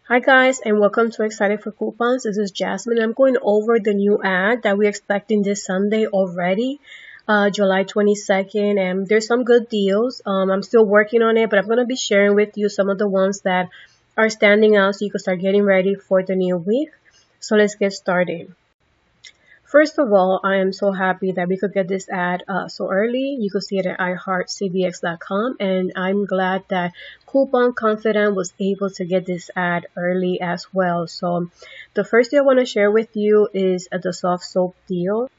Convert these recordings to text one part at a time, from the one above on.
Hi guys, and welcome to Excited for Coupons. This is Jasmine. I'm going over the new ad that we're expecting this Sunday already, July 22nd, and there's some good deals. I'm still working on it, but I'm going to be sharing with you some of the ones that are standing out so you can start getting ready for the new week. So let's get started. First of all, I am so happy that we could get this ad so early. You could see it at iHeartCVX.com, and I'm glad that Coupon Confident was able to get this ad early as well. So the first deal I want to share with you is the Softsoap deal.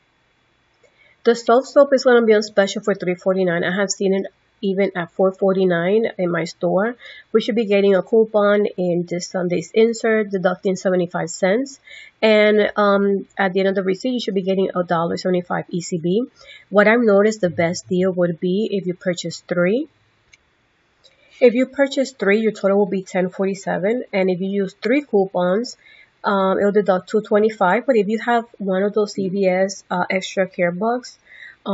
The Softsoap is going to be on special for $3.49. I have seen it even at $4.49 in my store. We should be getting a coupon in this Sunday's insert, deducting 75 cents. And at the end of the receipt, you should be getting $1.75 ECB. What I've noticed the best deal would be if you purchase 3. If you purchase 3, your total will be $10.47. And if you use 3 coupons, it'll deduct $2.25. But if you have one of those CVS extra care bucks, 2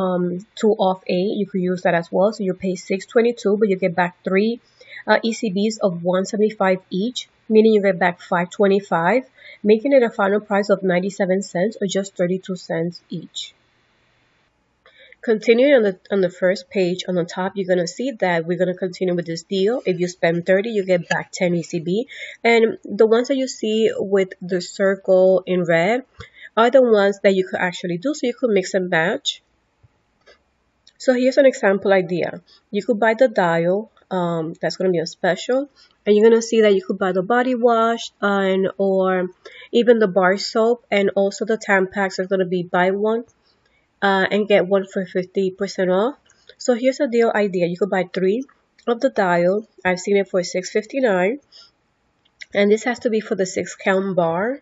off 8, you could use that as well. So you pay $6.22, but you get back 3 ECBs of $1.75 each, meaning you get back $5.25, making it a final price of 97 cents or just 32 cents each. Continuing on the first page on the top, you're going to see that we're going to continue with this deal. If you spend 30, you get back 10 ECB. And the ones that you see with the circle in red are the ones that you could actually do. So you could mix and match. So here's an example idea. You could buy the dial, that's going to be a special. And you're going to see that you could buy the body wash or even the bar soap. And also the Tampax are going to be buy one and get one for 50% off. So here's a deal idea. You could buy 3 of the dial. I've seen it for $6.59. And this has to be for the 6-count bar.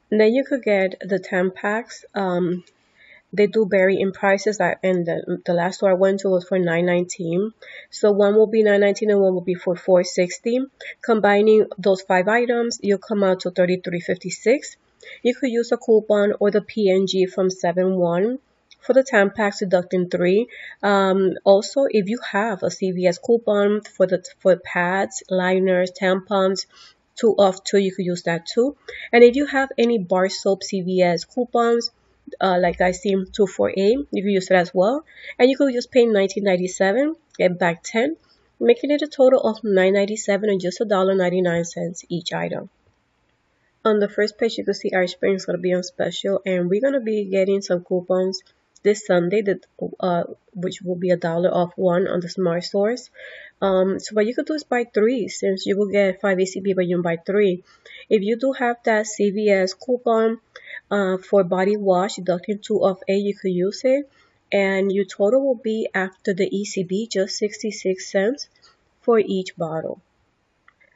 And then you could get the Tampax. They do vary in prices, and the last store I went to was for $9.19. So one will be $9.19 and one will be for $4.60. Combining those 5 items, you'll come out to $33.56. You could use a coupon or the PNG from 7-1 for the Tampax, deducting 3. Also, if you have a CVS coupon for pads, liners, tampons, 2 off 2, you could use that too. And if you have any bar soap CVS coupons, like I see 2 for 8, you can use it as well. And you could just pay $19.97, get back 10, making it a total of $9.97 and just $1.99 each item. On the first page, you can see our spring is going to be on special, and we're going to be getting some coupons this Sunday, which will be $1 off 1 on the smart stores. So what you could do is buy 3, since you will get 5 ECB, but you can buy 3. If you do have that CVS coupon for body wash, deducting 2 off 8, you could use it, and your total will be after the ECB just 66 cents for each bottle.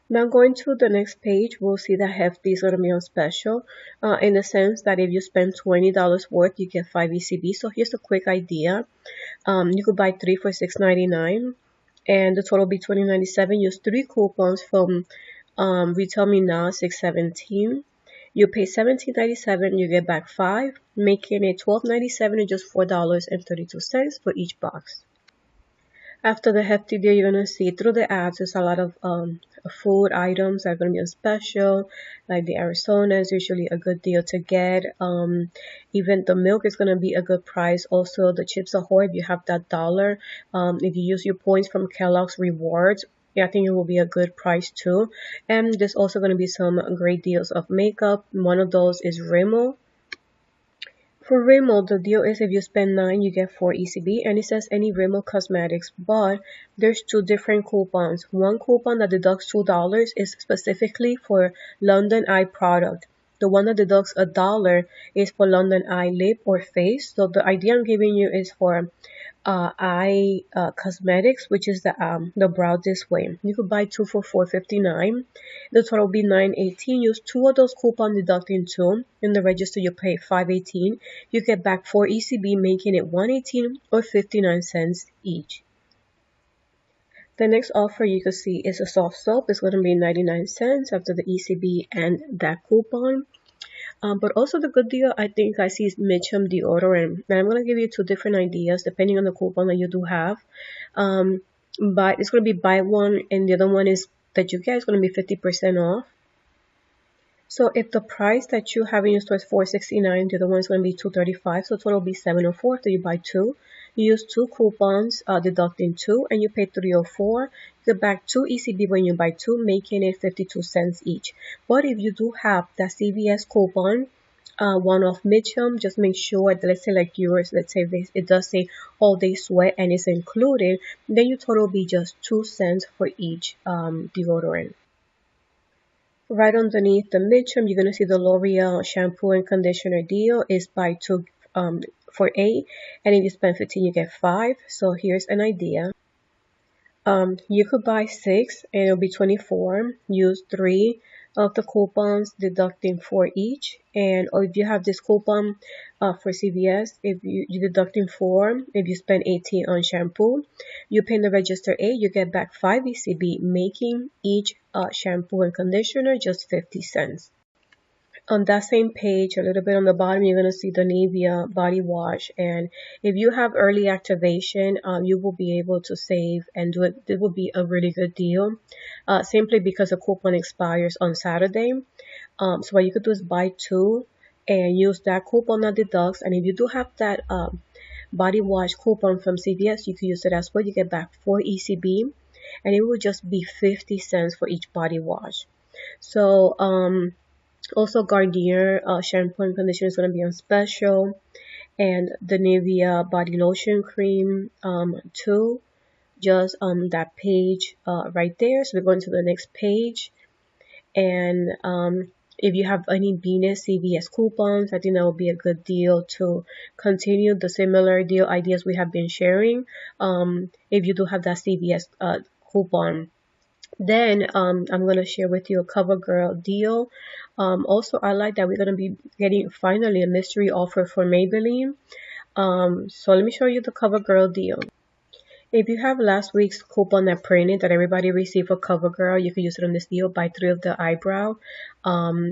Now going to the next page, we'll see that Hefty is going to be on special in the sense that if you spend $20 worth, you get 5 ECB. So here's a quick idea. You could buy 3 for $6.99 and the total will be $20.97. Use 3 coupons from Retail Me Now, $6.17. You pay $17.97, you get back 5, making it $12.97 and just $4.32 for each box. After the Hefty deal, you're going to see through the ads, there's a lot of food items that are going to be on special, like the Arizona is usually a good deal to get. Even the milk is going to be a good price. Also, the Chips Ahoy, if you have that $1, if you use your points from Kellogg's Rewards, yeah, I think it will be a good price too. And there's also going to be some great deals of makeup. One of those is Rimmel. For Rimmel, the deal is if you spend 9, you get 4 ECB, and it says any Rimmel cosmetics, but there's 2 different coupons. One coupon that deducts $2 is specifically for London Eye product. The one that deducts $1 is for London Eye lip or face. So the idea I'm giving you is for eye cosmetics, which is the brow this way. You could buy 2 for $4.59. The total will be $9.18. Use 2 of those coupons, deducting 2. In the register, you pay $5.18. You get back 4 ECB, making it $1.18 or 59 cents each. The next offer you can see is a Softsoap. It's going to be 99 cents after the ECB and that coupon. But also the good deal I think I see is Mitchum deodorant. And I'm going to give you 2 different ideas depending on the coupon that you do have. But it's going to be buy one, and the other one is that you get is going to be 50% off. So if the price that you have in your store is $4.69, the other one's going to be $2.35, so total will be $7.04. So you buy two, you use two coupons, deducting two, and you pay $3.04. You get back two ECB when you buy two, making it 52 cents each. But if you do have that CVS coupon, one of Mitchum, just make sure that, let's say like yours, let's say this, it does say all day sweat and it's included, then your total will be just 2 cents for each deodorant. Right underneath the Mitchum, you're going to see the L'Oreal shampoo and conditioner deal is buy two for 8, and if you spend 15 you get 5. So here's an idea. You could buy 6 and it'll be 24. Use 3 of the coupons, deducting 4 each. And or if you have this coupon for CVS, if you deducting 4, if you spend 18 on shampoo, you pay in the register 8, you get back 5 ECB, making each shampoo and conditioner just 50 cents. On that same page, a little bit on the bottom, you're going to see the Nivea body wash. And if you have early activation, you will be able to save and do it. It will be a really good deal, simply because the coupon expires on Saturday. So what you could do is buy two and use that coupon that deducts. And if you do have that body wash coupon from CVS, you can use it as well. You get back 4 ECB, and it will just be 50 cents for each body wash. So, also, Garnier shampoo and conditioner is going to be on special, and the Nivea body lotion cream too, just on that page right there. So we're going to the next page, and if you have any Venus CVS coupons, I think that would be a good deal to continue the similar deal ideas we have been sharing. If you do have that CVS coupon. Then I'm going to share with you a CoverGirl deal. Also, I like that we're going to be getting finally a mystery offer for Maybelline. So let me show you the CoverGirl deal. If you have last week's coupon that printed that everybody received for CoverGirl, you can use it on this deal. Buy 3 of the eyebrow.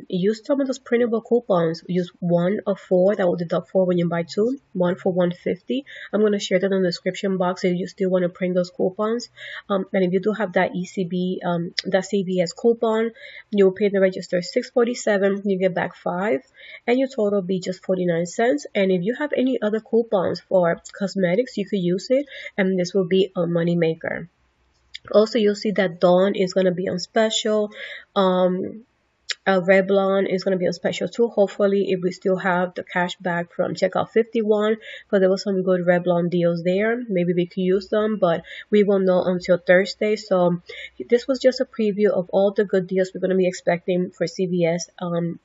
Use some of those printable coupons. Use 1 of 4. That will deduct 4 when you buy 2. 1 for $1.50. I'm going to share that in the description box if you still want to print those coupons. And if you do have that ECB, that CVS coupon, you will pay the register $6.47. You get back 5, and your total will be just 49 cents. And if you have any other coupons for cosmetics, you could use it, and this will be a money maker. Also, you'll see that Dawn is going to be on special. Revlon is going to be on special too. Hopefully, if we still have the cash back from checkout 51, because there was some good Revlon deals there. Maybe we could use them, but we won't know until Thursday. So this was just a preview of all the good deals we're going to be expecting for CVS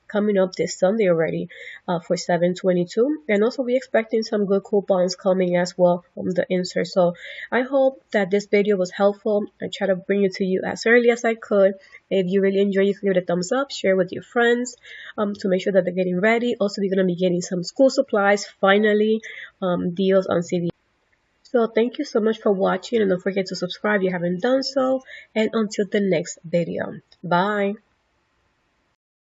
coming up this Sunday already for 7/22. And also we're expecting some good coupons coming as well from the insert. So I hope that this video was helpful. I try to bring it to you as early as I could. If you really enjoy, you can give it a thumbs up, share with your friends to make sure that they're getting ready. Also, we're going to be getting some school supplies, finally, deals on CVS. So thank you so much for watching, and don't forget to subscribe if you haven't done so. And until the next video. Bye.